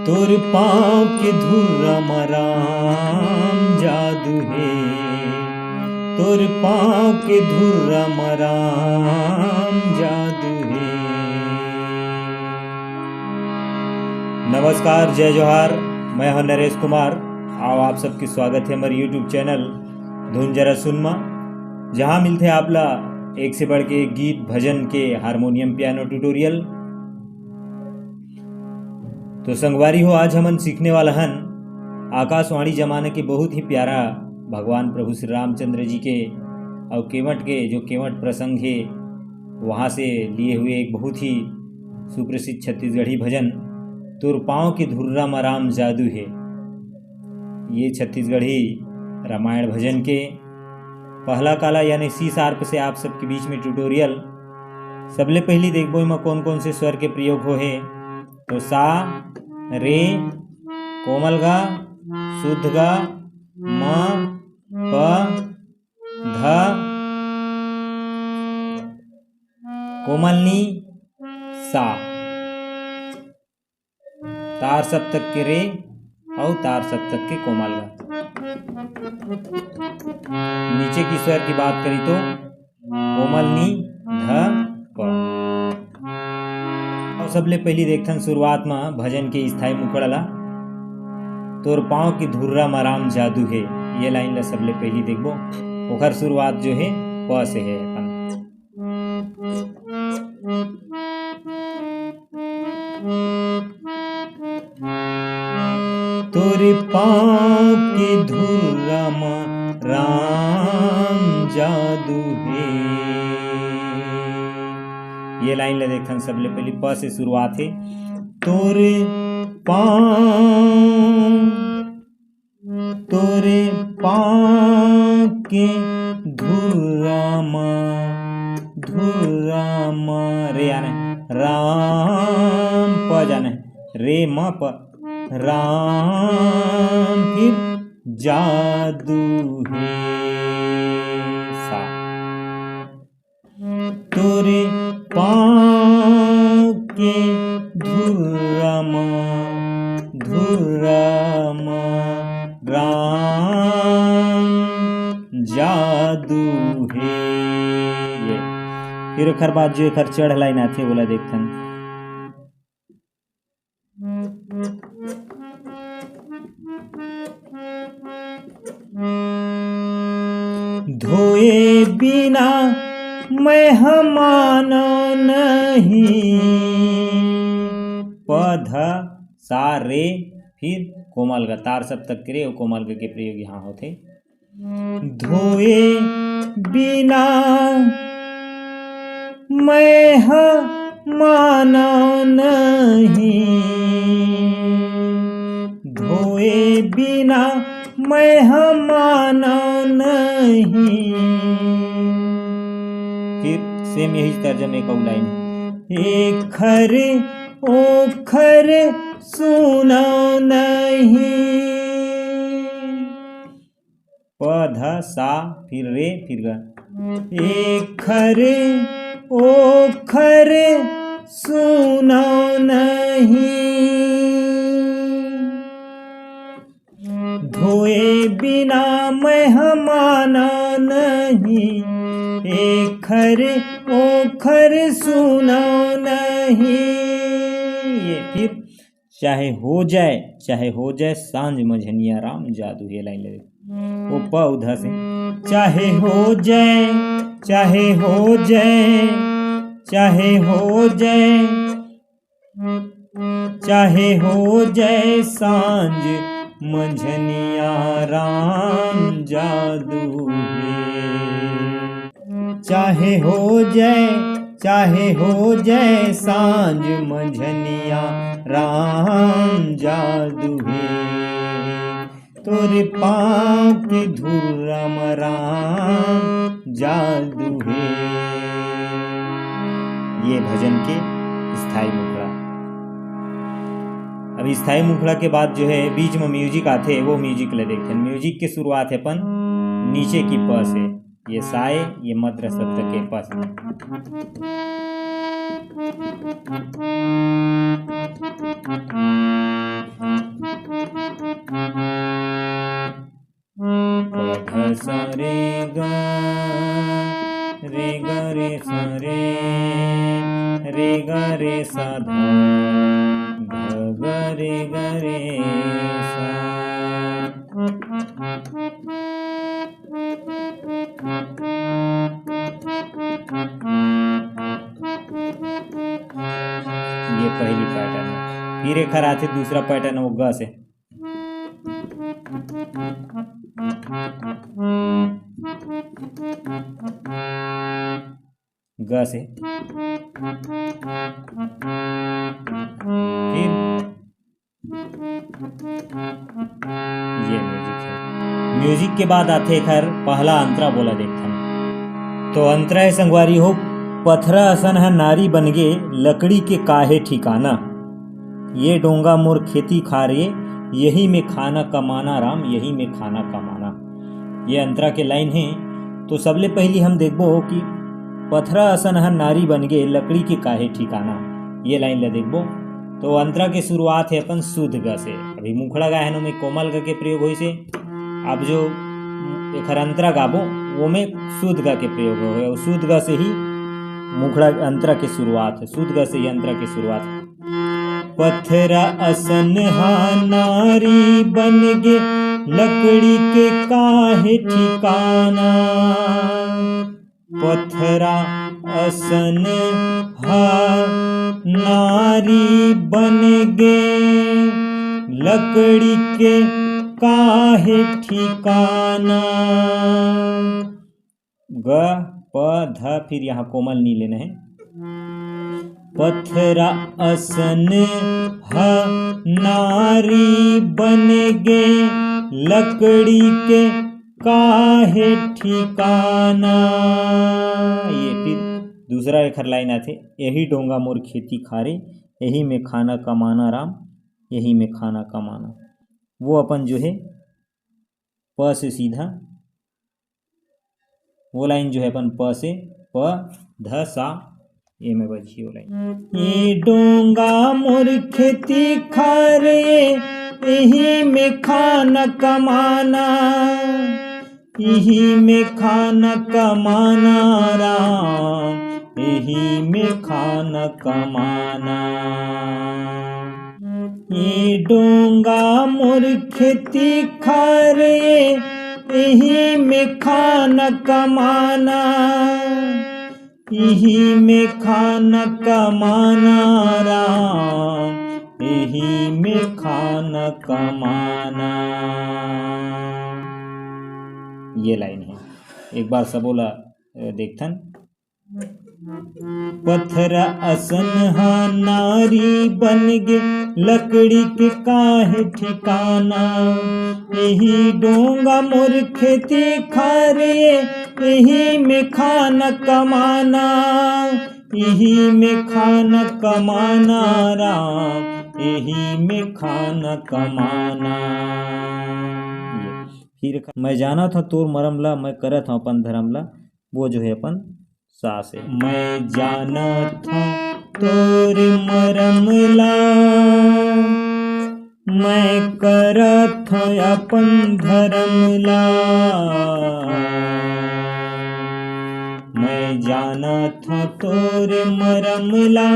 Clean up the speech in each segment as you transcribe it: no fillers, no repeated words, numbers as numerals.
तोर पाँव के धुर्रा मराम जादू है, तोर पाँव के धुर्रा मराम जादू है। नमस्कार, जय जोहार। मैं हूं नरेश कुमार। आओ आप सबके स्वागत है हमारे यूट्यूब चैनल धुन जरा सुनमा, जहां मिलते हैं आपला एक से बढ़ के गीत भजन के हारमोनियम पियानो ट्यूटोरियल। तो संगवारी हो, आज हमन सीखने वाला हन आकाशवाणी जमाने के बहुत ही प्यारा भगवान प्रभु श्री रामचंद्र जी के और केवट के जो केवट प्रसंग है वहाँ से लिए हुए एक बहुत ही सुप्रसिद्ध छत्तीसगढ़ी भजन तोर पाँव के धुर्रा मराम जादू है। ये छत्तीसगढ़ी रामायण भजन के पहला काला यानी सी शार्प से आप सबके बीच में ट्यूटोरियल। सबले पहली देखबो इमा कौन कौन से स्वर के प्रयोग हो है। तो सा, रे, कोमल गा, शुद्ध गा, म, प, ध, कोमलनी, सा। तार सप्तक के रे और तार सप्तक के कोमल गा। नीचे की स्वर की बात करी तो कोमलनी, ध, प। और सबले पहली देखथन शुरुआत में भजन के स्थाई मुकड़ला तोर पाँव की धुर्रा मराम जादू है। ये लाइन ला सबले पहली देखबो। ओकर शुरुआत जो है प से है अपन। तोरे पाँव के धुर्रा मराम जादू है। ये लाइन ला देखन सबले पहली प से शुरुआत है। तोरे पाँव के धुर्रा म रे आने राम प जाने रे म प राम फिर जादू है सा। तोरे पाँव के धुर्रा म राम जादू है। फिर ओकर बाद जो एकर चढ़ लाइन आथे बोला देखथन। धोए बिना मैं मानो नहीं, पध सा रे फिर कोमल गा। तार सप्तक के रे और कोमल गा के प्रयोग यहाँ होते। धोए बिना मैं मानो नहीं, धोए बिना मैं मानो नहीं। फिर सेम यही तर्जमे का लाइन है। एक खरे ओखर सुनो नहीं, पध सा फिर रे फिर गा। एक खरे ओखर सुनो नहीं, धोए बिना मैं मानो नहीं। एक खर ओखर सुनो नहीं। ये फिर चाहे हो जाए सांझ मझनिया राम जादू। ये लाइन लगे वो प उधा से चाहे हो जाए सांझ मझनिया राम जादू है। चाहे हो जाए सांझ मझनिया राम जादू है। तोरे पाँव के धुर्रा मराम जादू है। ये भजन के स्थाई मुखड़ा। अब स्थाई मुखड़ा के बाद जो है बीच में म्यूजिक आते, वो म्यूजिक ले देखते हैं। म्यूजिक की शुरुआत है अपन नीचे की प से। ये साए, ये मद्र सप्तक के प से। ग रे ग रे सा रे ग रे सा ध ग रे सा। ये पहली पैटर्न है। फिर एक आते दूसरा पैटर्न है वो ग से। ग से फिर ये म्यूजिक है। म्यूजिक के बाद आते खर पहला अंतरा बोला देखता तो अंतरा है संगवारी हो। पथरा असन है नारी बन गे लकड़ी के काहे ठिकाना, ये डोंगा मोर खेती खारे यही में खाना कमाना राम यही में खाना कमाना। ये अंतरा के लाइन है। तो सबले पहली हम देखबो कि पथरा असन है नारी बन गे लकड़ी के काहे ठिकाना, ये लाइन ले देखबो। तो अंतरा के शुरुआत है अपन शुद्ध ग से। अभी मुखड़ा गायनों में कोमल ग के प्रयोग हुई से। अब जो एक अंतरा गाबो वो में शुद्ध ग के प्रयोग हो, शुद्ध ग से ही मुखड़ा अंतरा की शुरुआत है। शुद्ध ग से ही अंतरा की शुरुआत है। पथरा असन हा नारी बन गे लकड़ी के काहे ठिकाना, पथरा असन हा नारी बन गे लकड़ी के काहे ठिकाना। ग प ध फिर यहाँ कोमल नी लेना है। पथरा असन हा नारी बन गे लकड़ी के काहे ठिकाना। ये फिर दूसरा एक लाइन आते, यही डोंगा मोर खेती खारे यही में खाना कमाना राम यही में खाना कमाना। वो अपन जो है प से सीधा वो लाइन जो है अपन प से प ध सा ये में बची वो लाइन। ये डोंगा मोर खेती खारे यही में खाना कमाना यही में खाना कमाना राम यही में खाना कमाना। ये डोंगा मोर खेती खारे यही में खाना कमाना यही में खाना कमाना राम यही में खाना कमाना। ये लाइन है। एक बार सब बोला देखथन। पथरा असन हा नारी बन गे लकड़ी के काहे ठिकाना, यही डोंगा मोर खेती खारे यही में खाना कमाना यही में खाना कमाना राम यही में खाना कमाना। फिर मैं जाना था तोर मरम ला मैं करत हूँ अपन धर्म ला, वो जो है अपन सा से। मैं जाना था तोर मरम ला मैं करत हूँ अपन धर्म ला, मैं जाना था तोर मरम ला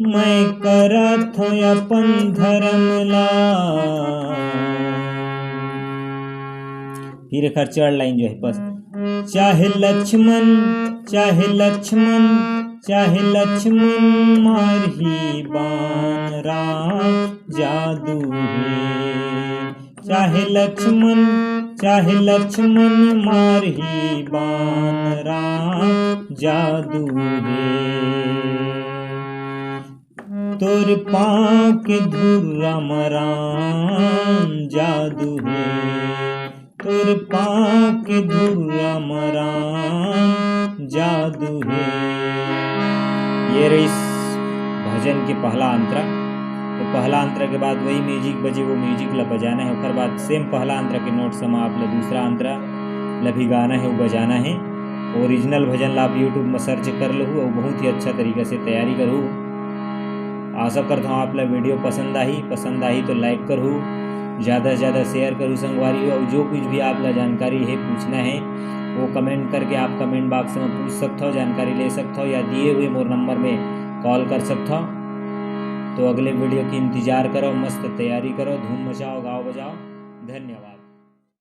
मैं करत हूँ अपन धर्म ला। फिर एक चढ़ लाइन जो है बस। चाहे लक्ष्मण मारही बाण राम जादू है, चाहे लक्ष्मण मारही बाण राम जादू है। तोर पाँव के धूर राम जादू है, तोर पाँव के धूर राम जादू है। ये रही भजन के पहला अंतरा। तो पहला अंतरा के बाद वही म्यूजिक बजे वो म्यूजिक ला बजाना है। उसके बाद सेम पहला अंतरा के नोट समा आप ला दूसरा अंतरा ला भी गाना है वो बजाना है। ओरिजिनल भजन ला आप यूट्यूब में सर्च कर लहू और बहुत ही अच्छा तरीके से तैयारी करूँ। आशा करता हूँ आप ला वीडियो पसंद आई तो लाइक करूँ ज़्यादा से ज़्यादा शेयर करूँ संगवारी हो। और जो कुछ भी आप ला जानकारी है पूछना है वो कमेंट करके आप कमेंट बॉक्स में पूछ सकते हो, जानकारी ले सकते हो, या दिए हुए मोर नंबर में कॉल कर सकते हो। तो अगले वीडियो की इंतज़ार करो, मस्त तैयारी करो, धूम मचाओ, गाओ बजाओ। धन्यवाद।